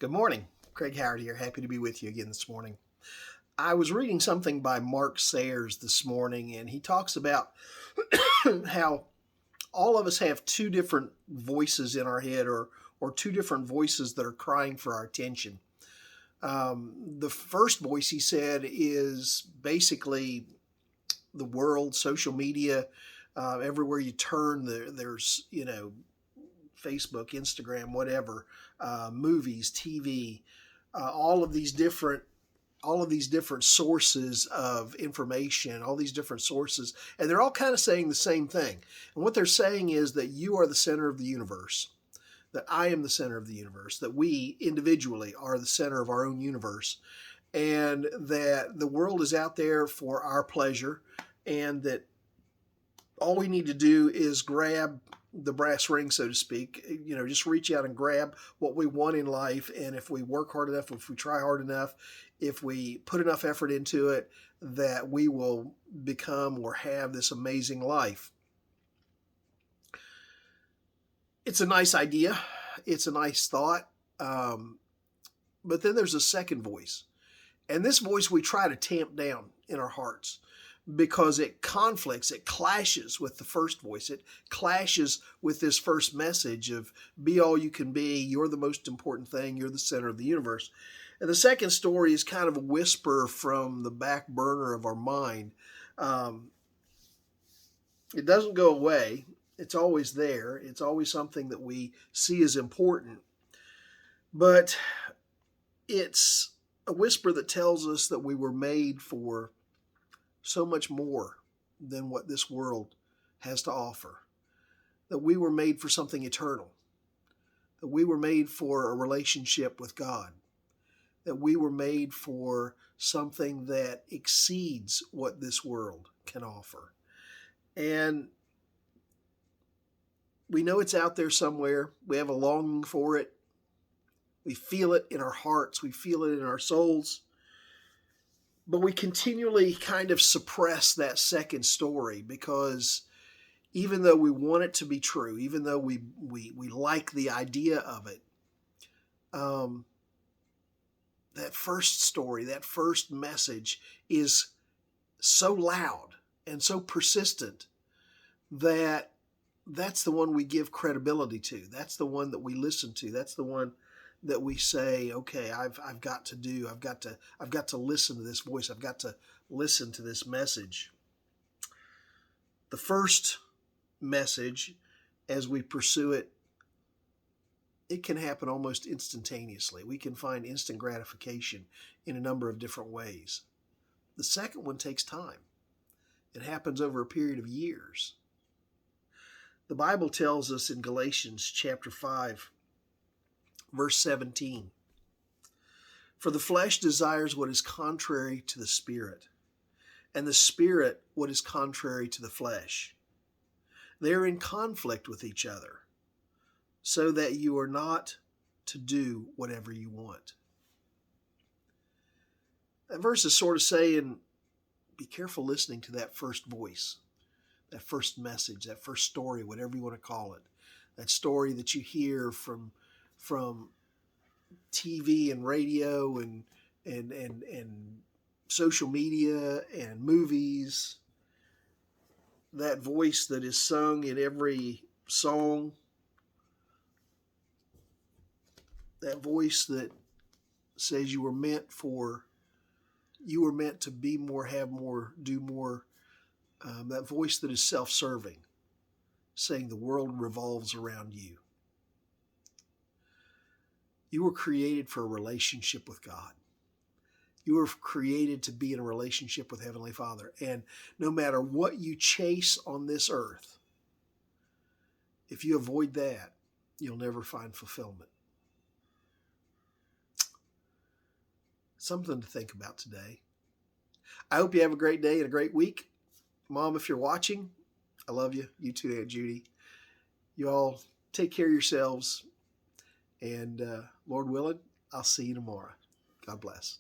Good morning. Craig Howard here. Happy to be with you again this morning. I was reading something by Mark Sayers this morning, and he talks about how all of us have two different voices in our head or two different voices that are crying for our attention. The first voice, he said, is basically the world, social media. Everywhere you turn, there's, Facebook, Instagram, whatever, movies, TV, all of these different sources of information, all these different sources, and they're all kind of saying the same thing. And what they're saying is that you are the center of the universe, that I am the center of the universe, that we individually are the center of our own universe, and that the world is out there for our pleasure, and that all we need to do is grab the brass ring, so to speak, just reach out and grab what we want in life. And if we work hard enough, if we try hard enough, if we put enough effort into it, that we will become or have this amazing life. It's a nice idea. It's a nice thought. But then there's a second voice. And this voice we try to tamp down in our hearts, because it conflicts, it clashes with the first voice. It clashes with this first message of be all you can be, you're the most important thing, you're the center of the universe. And the second story is kind of a whisper from the back burner of our mind. It doesn't go away. It's always there. It's always something that we see as important. But it's a whisper that tells us that we were made for so much more than what this world has to offer. That we were made for something eternal. That we were made for a relationship with God. That we were made for something that exceeds what this world can offer. And we know it's out there somewhere. We have a longing for it. We feel it in our hearts. We feel it in our souls. But we continually kind of suppress that second story, because even though we want it to be true, even though we like the idea of it, that first story, that first message is so loud and so persistent that that's the one we give credibility to. That's the one that we listen to. That's the one that we say, okay, I've got to listen to this voice. I've got to listen to this message. The first message, as we pursue it, it can happen almost instantaneously. We can find instant gratification in a number of different ways. The second one takes time. It happens over a period of years. The Bible tells us in Galatians chapter 5, verse 17, for the flesh desires what is contrary to the spirit, and the spirit what is contrary to the flesh. They are in conflict with each other, so that you are not to do whatever you want. That verse is sort of saying, be careful listening to that first voice, that first message, that first story, whatever you want to call it, that story that you hear from TV and radio and social media and movies, that voice that is sung in every song, that voice that says you were meant to be more, have more, do more, that voice that is self-serving, saying the world revolves around you. You were created for a relationship with God. You were created to be in a relationship with Heavenly Father. And no matter what you chase on this earth, if you avoid that, you'll never find fulfillment. Something to think about today. I hope you have a great day and a great week. Mom, if you're watching, I love you. You too, Aunt Judy. You all take care of yourselves. And Lord willing, I'll see you tomorrow. God bless.